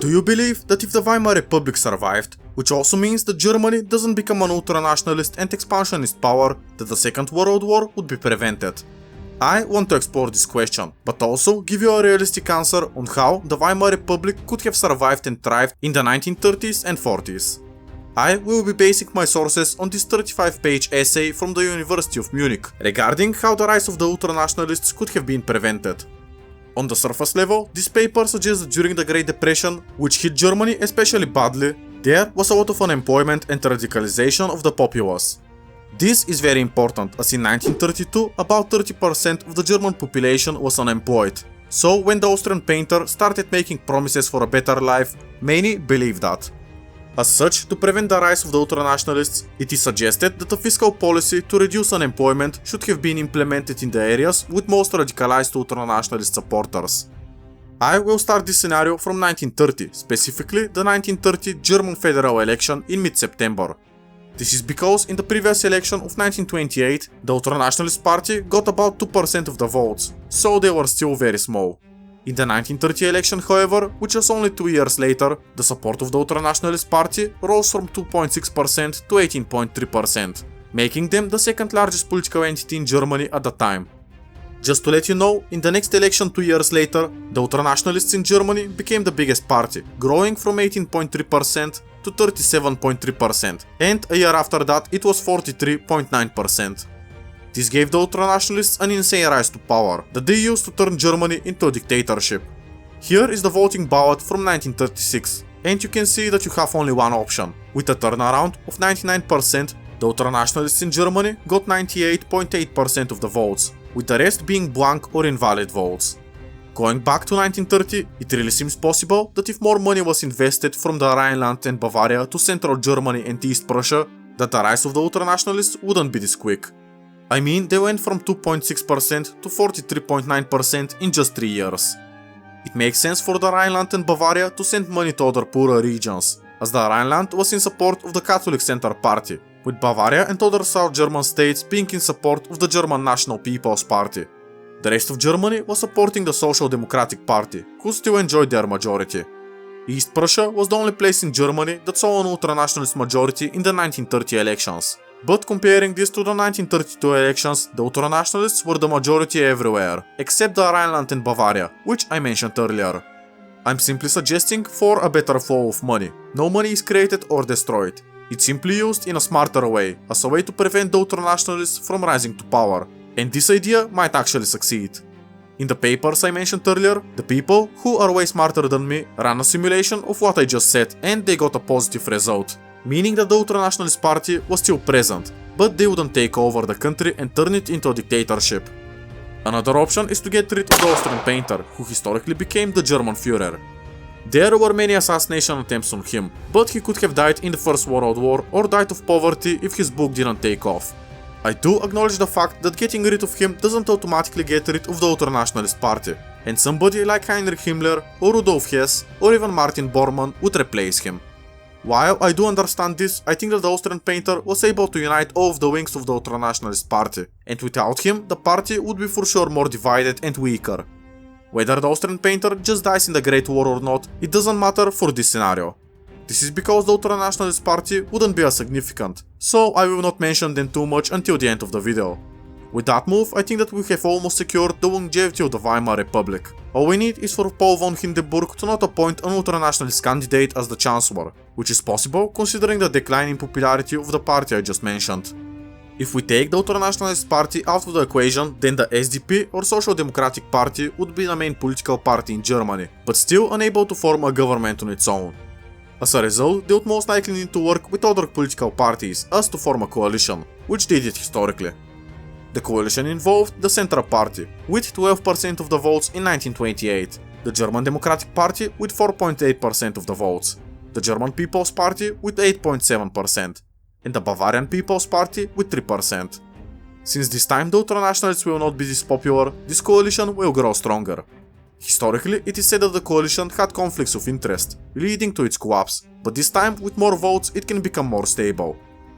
Do you believe that if the Weimar Republic survived, which also means that Germany doesn't become an ultra-nationalist and expansionist power, that the Second World War would be prevented? I want to explore this question, but also give you a realistic answer on how the Weimar Republic could have survived and thrived in the 1930s and 40s. I will be basing my sources on this 35-page essay from the University of Munich regarding how the rise of the ultra-nationalists could have been prevented. On the surface level, this paper suggests that during the Great Depression, which hit Germany especially badly, there was a lot of unemployment and radicalization of the populace. This is very important, as in 1932 about 30% of the German population was unemployed. So when the Austrian painter started making promises for a better life, many believed that. As such, to prevent the rise of the ultranationalists, it is suggested that a fiscal policy to reduce unemployment should have been implemented in the areas with most radicalized ultranationalist supporters. I will start this scenario from 1930, specifically the 1930 German federal election in mid-September. This is because in the previous election of 1928, the ultranationalist party got about 2% of the votes, so they were still very small. In the 1930 election, however, which was only 2 years later, the support of the ultranationalist party rose from 2.6% to 18.3%, making them the second largest political entity in Germany at the time. Just to let you know, in the next election 2 years later, the ultranationalists in Germany became the biggest party, growing from 18.3% to 37.3%, and a year after that it was 43.9%. This gave the ultranationalists an insane rise to power that they used to turn Germany into a dictatorship. Here is the voting ballot from 1936, and you can see that you have only one option. With a turnaround of 99%, the ultranationalists in Germany got 98.8% of the votes, with the rest being blank or invalid votes. Going back to 1930, it really seems possible that if more money was invested from the Rhineland and Bavaria to Central Germany and East Prussia, that the rise of the ultranationalists wouldn't be this quick. I mean, they went from 2.6% to 43.9% in just 3 years. It makes sense for the Rhineland and Bavaria to send money to other poorer regions, as the Rhineland was in support of the Catholic Center Party, with Bavaria and other South German states being in support of the German National People's Party. The rest of Germany was supporting the Social Democratic Party, who still enjoyed their majority. East Prussia was the only place in Germany that saw an ultranationalist majority in the 1930 elections. But comparing this to the 1932 elections, the ultranationalists were the majority everywhere, except the Rhineland and Bavaria, which I mentioned earlier. I'm simply suggesting for a better flow of money. No money is created or destroyed. It's simply used in a smarter way, as a way to prevent the ultranationalists from rising to power. And this idea might actually succeed. In the papers I mentioned earlier, the people, who are way smarter than me, ran a simulation of what I just said, and they got a positive result. Meaning that the ultranationalist party was still present, but they wouldn't take over the country and turn it into a dictatorship. Another option is to get rid of the Austrian painter, who historically became the German Führer. There were many assassination attempts on him, but he could have died in the First World War or died of poverty if his book didn't take off. I do acknowledge the fact that getting rid of him doesn't automatically get rid of the ultranationalist party, and somebody like Heinrich Himmler or Rudolf Hess or even Martin Bormann would replace him. While I do understand this, I think that the Austrian painter was able to unite all of the wings of the ultranationalist party, and without him, the party would be for sure more divided and weaker. Whether the Austrian painter just dies in the Great War or not, it doesn't matter for this scenario. This is because the ultranationalist party wouldn't be as significant, so I will not mention them too much until the end of the video. With that move, I think that we have almost secured the longevity of the Weimar Republic. All we need is for Paul von Hindenburg to not appoint an ultranationalist candidate as the chancellor, which is possible considering the decline in popularity of the party I just mentioned. If we take the ultranationalist party out of the equation, then the SDP or Social Democratic Party would be the main political party in Germany, but still unable to form a government on its own. As a result, they would most likely need to work with other political parties as to form a coalition, which they did historically. The coalition involved the Central Party, with 12% of the votes in 1928, the German Democratic Party with 4.8% of the votes, the German People's Party with 8.7%, and the Bavarian People's Party with 3%. Since this time the ultranationalists will not be this popular, this coalition will grow stronger. Historically, it is said that the coalition had conflicts of interest, leading to its collapse, but this time with more votes it can become more stable.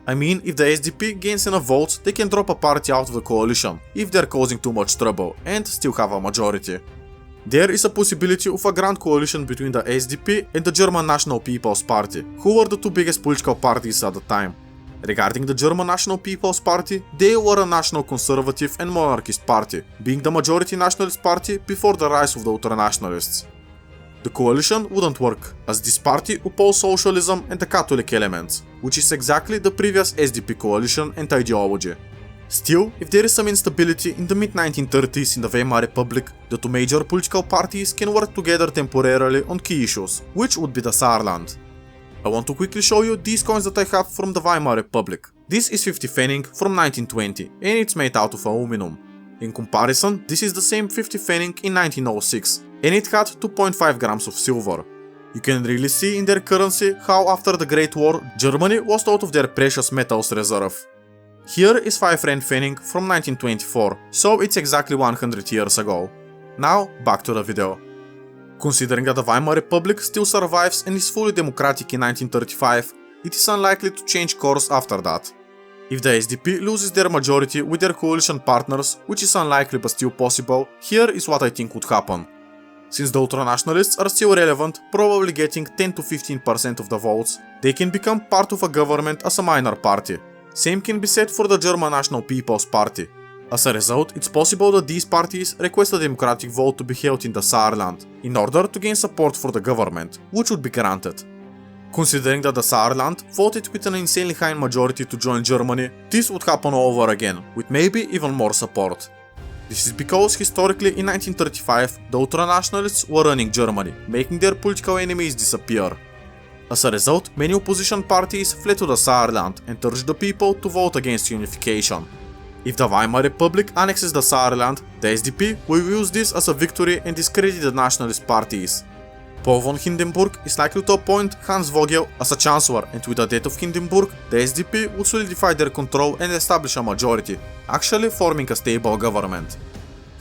I mean, if the SDP gains enough votes, they can drop a party out of the coalition, if they're causing too much trouble, and still have a majority. There is a possibility of a grand coalition between the SDP and the German National People's Party, who were the two biggest political parties at the time. Regarding the German National People's Party, they were a national conservative and monarchist party, being the majority nationalist party before the rise of the ultranationalists. The coalition wouldn't work, as this party opposed socialism and the Catholic elements, which is exactly the previous SDP coalition and ideology. Still, if there is some instability in the mid-1930s in the Weimar Republic, the two major political parties can work together temporarily on key issues, which would be the Saarland. I want to quickly show you these coins that I have from the Weimar Republic. This is 50 Pfennig from 1920 and it's made out of aluminum. In comparison, this is the same 50 Pfennig in 1906 and it had 2.5 grams of silver. You can really see in their currency how after the Great War, Germany lost out of their precious metals reserve. Here is 5 Rand Pfennig from 1924, so it's exactly 100 years ago. Now, back to the video. Considering that the Weimar Republic still survives and is fully democratic in 1935, it is unlikely to change course after that. If the SDP loses their majority with their coalition partners, which is unlikely but still possible, here is what I think would happen. Since the ultranationalists are still relevant, probably getting 10 to 15% of the votes, they can become part of a government as a minor party. Same can be said for the German National People's Party. As a result, it's possible that these parties request a democratic vote to be held in the Saarland, in order to gain support for the government, which would be granted. Considering that the Saarland voted with an insanely high majority to join Germany, this would happen all over again, with maybe even more support. This is because historically in 1935, the ultranationalists were running Germany, making their political enemies disappear. As a result, many opposition parties fled to the Saarland and urged the people to vote against unification. If the Weimar Republic annexes the Saarland, the SDP will use this as a victory and discredit the nationalist parties. Paul von Hindenburg is likely to appoint Hans Vogel as a chancellor, and with the death of Hindenburg, the SDP would solidify their control and establish a majority, actually forming a stable government.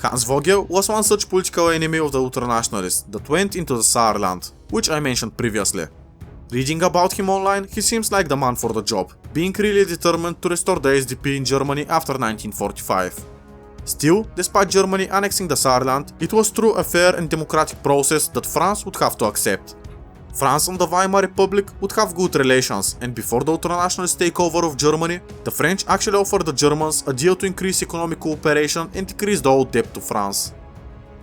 Hans Vogel was one such political enemy of the ultranationalists that went into the Saarland, which I mentioned previously. Reading about him online, he seems like the man for the job, being really determined to restore the SDP in Germany after 1945. Still, despite Germany annexing the Saarland, it was through a fair and democratic process that France would have to accept. France and the Weimar Republic would have good relations, and before the ultranationalist takeover of Germany, the French actually offered the Germans a deal to increase economic cooperation and decrease the old debt to France.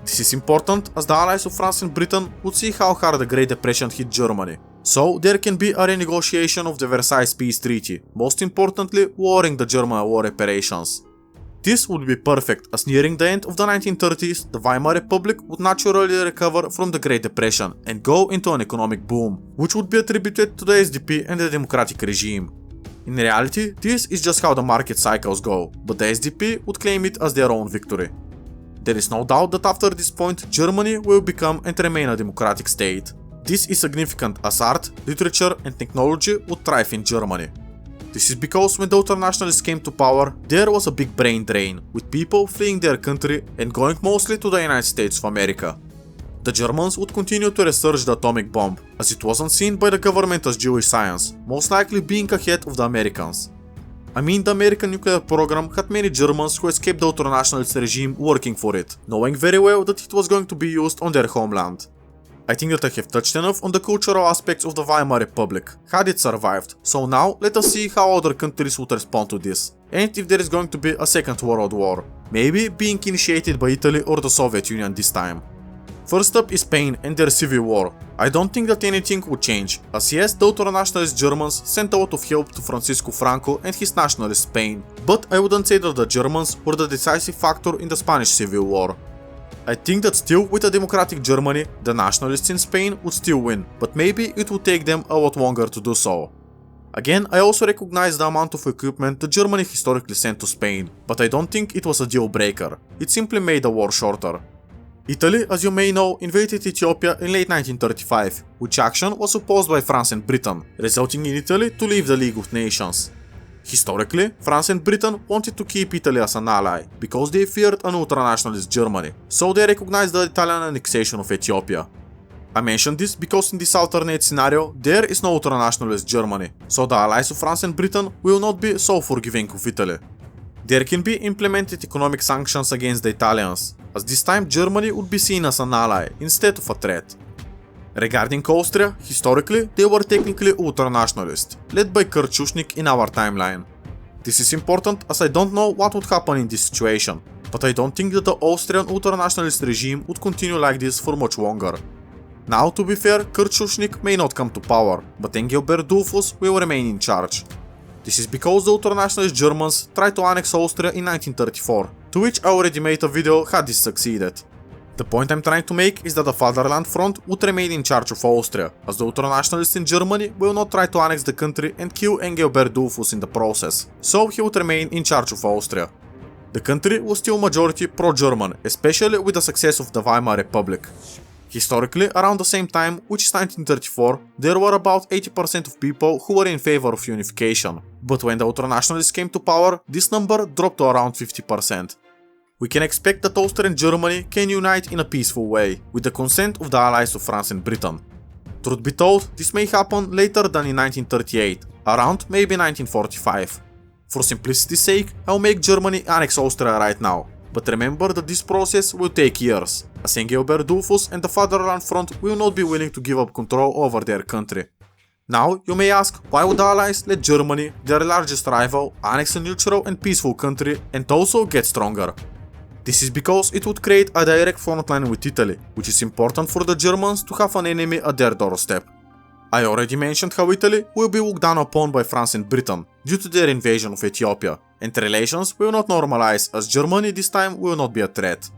This is important as the allies of France and Britain would see how hard the Great Depression hit Germany. So there can be a renegotiation of the Versailles Peace Treaty, most importantly lowering the German war reparations. This would be perfect as nearing the end of the 1930s, the Weimar Republic would naturally recover from the Great Depression and go into an economic boom, which would be attributed to the SDP and the democratic regime. In reality, this is just how the market cycles go, but the SDP would claim it as their own victory. There is no doubt that after this point, Germany will become and remain a democratic state. This is significant as art, literature and technology would thrive in Germany. This is because when the ultranationalists came to power, there was a big brain drain, with people fleeing their country and going mostly to the United States of America. The Germans would continue to research the atomic bomb, as it wasn't seen by the government as Jewish science, most likely being ahead of the Americans. I mean, the American nuclear program had many Germans who escaped the ultranationalist regime working for it, knowing very well that it was going to be used on their homeland. I think that I have touched enough on the cultural aspects of the Weimar Republic, had it survived, so now let us see how other countries would respond to this, and if there is going to be a second world war, maybe being initiated by Italy or the Soviet Union this time. First up is Spain and their civil war. I don't think that anything would change, as yes, the ultranationalist Germans sent a lot of help to Francisco Franco and his nationalist Spain, but I wouldn't say that the Germans were the decisive factor in the Spanish Civil War. I think that still with a democratic Germany, the nationalists in Spain would still win, but maybe it would take them a lot longer to do so. Again, I also recognize the amount of equipment that Germany historically sent to Spain, but I don't think it was a deal breaker. It simply made the war shorter. Italy, as you may know, invaded Ethiopia in late 1935, which action was opposed by France and Britain, resulting in Italy to leave the League of Nations. Historically, France and Britain wanted to keep Italy as an ally, because they feared an ultranationalist Germany, so they recognized the Italian annexation of Ethiopia. I mention this because in this alternate scenario, there is no ultranationalist Germany, so the allies of France and Britain will not be so forgiving of Italy. There can be implemented economic sanctions against the Italians, as this time Germany would be seen as an ally instead of a threat. Regarding Austria, historically they were technically ultra-nationalist, led by Kurt in our timeline. This is important as I don't know what would happen in this situation, but I don't think that the Austrian ultra-nationalist regime would continue like this for much longer. Now, to be fair, Kurt may not come to power, but Engelbert Dollfuss will remain in charge. This is because the ultra-nationalist Germans tried to annex Austria in 1934, to which I already made a video had this succeeded. The point I'm trying to make is that the Fatherland Front would remain in charge of Austria, as the ultra-nationalists in Germany will not try to annex the country and kill Engelbert Dollfuss in the process, so he would remain in charge of Austria. The country was still majority pro-German, especially with the success of the Weimar Republic. Historically, around the same time, which is 1934, there were about 80% of people who were in favor of unification, but when the ultranationalists came to power, this number dropped to around 50%. We can expect that Austria and Germany can unite in a peaceful way, with the consent of the allies of France and Britain. Truth be told, this may happen later than in 1938, around maybe 1945. For simplicity's sake, I'll make Germany annex Austria right now, but remember that this process will take years, as Engelbert Dollfuss and the Fatherland Front will not be willing to give up control over their country. Now, you may ask, why would the Allies let Germany, their largest rival, annex a neutral and peaceful country and also get stronger? This is because it would create a direct frontline with Italy, which is important for the Germans to have an enemy at their doorstep. I already mentioned how Italy will be looked down upon by France and Britain due to their invasion of Ethiopia, and relations will not normalize as Germany this time will not be a threat.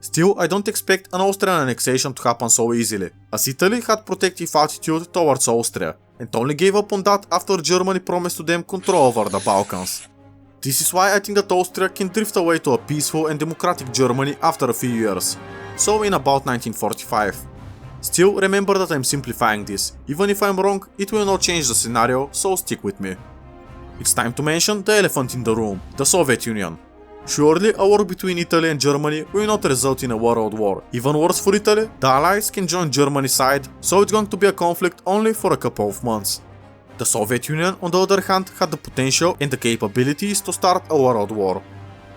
Still, I don't expect an Austrian annexation to happen so easily, as Italy had protective attitude towards Austria, and only gave up on that after Germany promised to them control over the Balkans. This is why I think that Austria can drift away to a peaceful and democratic Germany after a few years, so in about 1945. Still, remember that I'm simplifying this. Even if I'm wrong, it will not change the scenario, so stick with me. It's time to mention the elephant in the room, the Soviet Union. Surely, a war between Italy and Germany will not result in a world war. Even worse for Italy, the Allies can join Germany's side, so it's going to be a conflict only for a couple of months. The Soviet Union, on the other hand, had the potential and the capabilities to start a world war.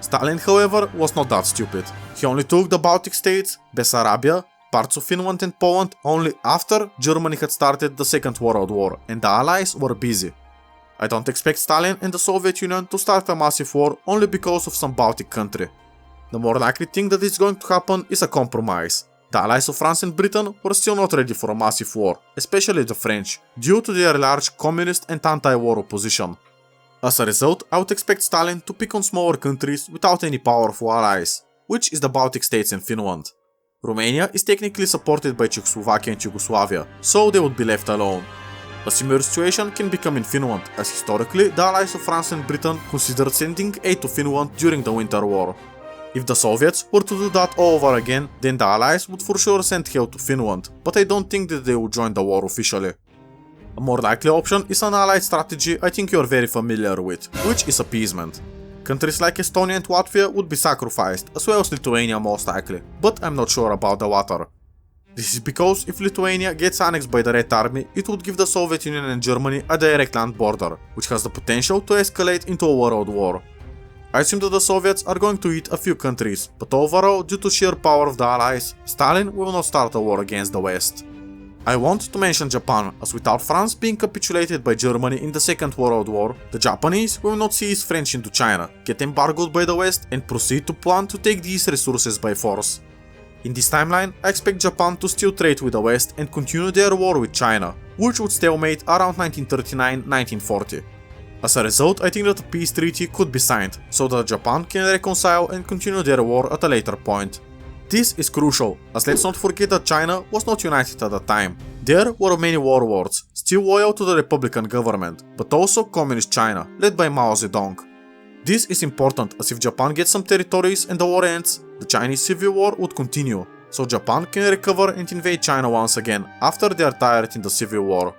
Stalin, however, was not that stupid. He only took the Baltic states, Bessarabia, parts of Finland and Poland only after Germany had started the Second World War and the Allies were busy. I don't expect Stalin and the Soviet Union to start a massive war only because of some Baltic country. The more likely thing that is going to happen is a compromise. The allies of France and Britain were still not ready for a massive war, especially the French, due to their large communist and anti-war opposition. As a result, I would expect Stalin to pick on smaller countries without any powerful allies, which is the Baltic states and Finland. Romania is technically supported by Czechoslovakia and Yugoslavia, so they would be left alone. A similar situation can become in Finland, as historically the allies of France and Britain considered sending aid to Finland during the Winter War. If the Soviets were to do that all over again, then the allies would for sure send help to Finland, but I don't think that they would join the war officially. A more likely option is an allied strategy I think you are very familiar with, which is appeasement. Countries like Estonia and Latvia would be sacrificed, as well as Lithuania most likely, but I'm not sure about the latter. This is because if Lithuania gets annexed by the Red Army, it would give the Soviet Union and Germany a direct land border, which has the potential to escalate into a world war. I assume that the Soviets are going to eat a few countries, but overall, due to sheer power of the Allies, Stalin will not start a war against the West. I want to mention Japan, as without France being capitulated by Germany in the Second World War, the Japanese will not seize French into China, get embargoed by the West, and proceed to plan to take these resources by force. In this timeline, I expect Japan to still trade with the West and continue their war with China, which would stalemate around 1939-1940. As a result, I think that a peace treaty could be signed, so that Japan can reconcile and continue their war at a later point. This is crucial, as let's not forget that China was not united at the time. There were many warlords, still loyal to the Republican government, but also Communist China, led by Mao Zedong. This is important, as if Japan gets some territories and the war ends, the Chinese Civil War would continue, so Japan can recover and invade China once again after they are tired in the Civil War.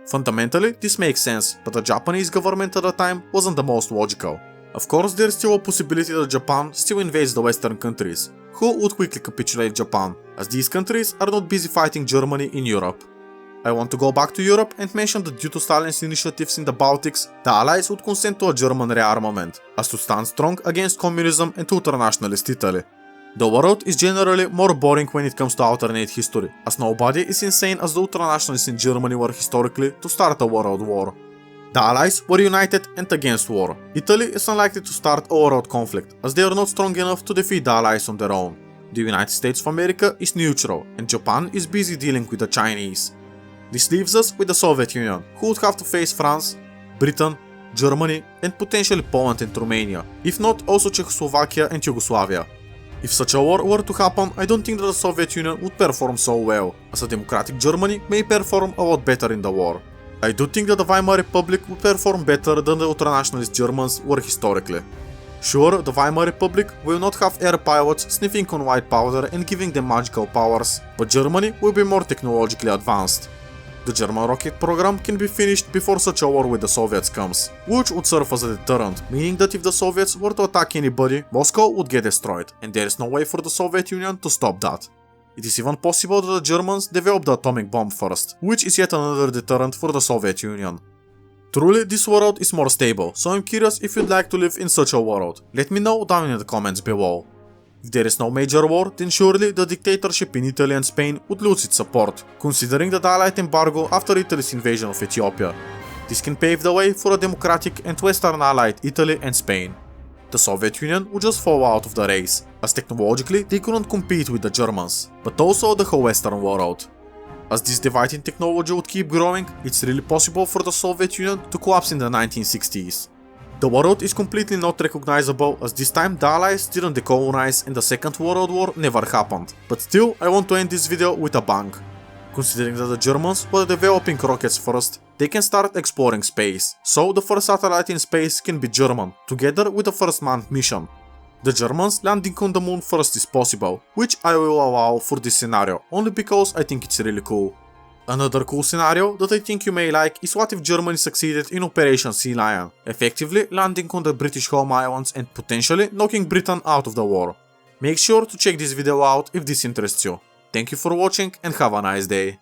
Fundamentally, this makes sense, but the Japanese government at the time wasn't the most logical. Of course, there's still a possibility that Japan still invades the Western countries, who would quickly capitulate Japan, as these countries are not busy fighting Germany in Europe. I want to go back to Europe and mention that due to Stalin's initiatives in the Baltics, the Allies would consent to a German rearmament, as to stand strong against communism and ultra-nationalist Italy. The world is generally more boring when it comes to alternate history, as nobody is insane as the ultranationalists in Germany were historically to start a world war. The Allies were united and against war. Italy is unlikely to start a world conflict, as they are not strong enough to defeat the Allies on their own. The United States of America is neutral, and Japan is busy dealing with the Chinese. This leaves us with the Soviet Union, who would have to face France, Britain, Germany, and potentially Poland and Romania, if not also Czechoslovakia and Yugoslavia. If such a war were to happen, I don't think that the Soviet Union would perform so well, as a democratic Germany may perform a lot better in the war. I do think that the Weimar Republic would perform better than the ultranationalist Germans were historically. Sure, the Weimar Republic will not have air pilots sniffing on white powder and giving them magical powers, but Germany will be more technologically advanced. The German rocket program can be finished before such a war with the Soviets comes, which would serve as a deterrent, meaning that if the Soviets were to attack anybody, Moscow would get destroyed, and there is no way for the Soviet Union to stop that. It is even possible that the Germans developed the atomic bomb first, which is yet another deterrent for the Soviet Union. Truly, this world is more stable, so I'm curious if you'd like to live in such a world. Let me know down in the comments below. If there is no major war, then surely the dictatorship in Italy and Spain would lose its support, considering the Allied embargo after Italy's invasion of Ethiopia. This can pave the way for a democratic and Western allied Italy and Spain. The Soviet Union would just fall out of the race, as technologically they couldn't compete with the Germans, but also the whole Western world. As this divide in technology would keep growing, it's really possible for the Soviet Union to collapse in the 1960s. The world is completely not recognizable, as this time the Allies didn't decolonize and the Second World War never happened, but still I want to end this video with a bang. Considering that the Germans were developing rockets first, they can start exploring space, so the first satellite in space can be German, together with the first manned mission. The Germans landing on the moon first is possible, which I will allow for this scenario, only because I think it's really cool. Another cool scenario that I think you may like is what if Germany succeeded in Operation Sea Lion, effectively landing on the British home islands and potentially knocking Britain out of the war. Make sure to check this video out if this interests you. Thank you for watching and have a nice day.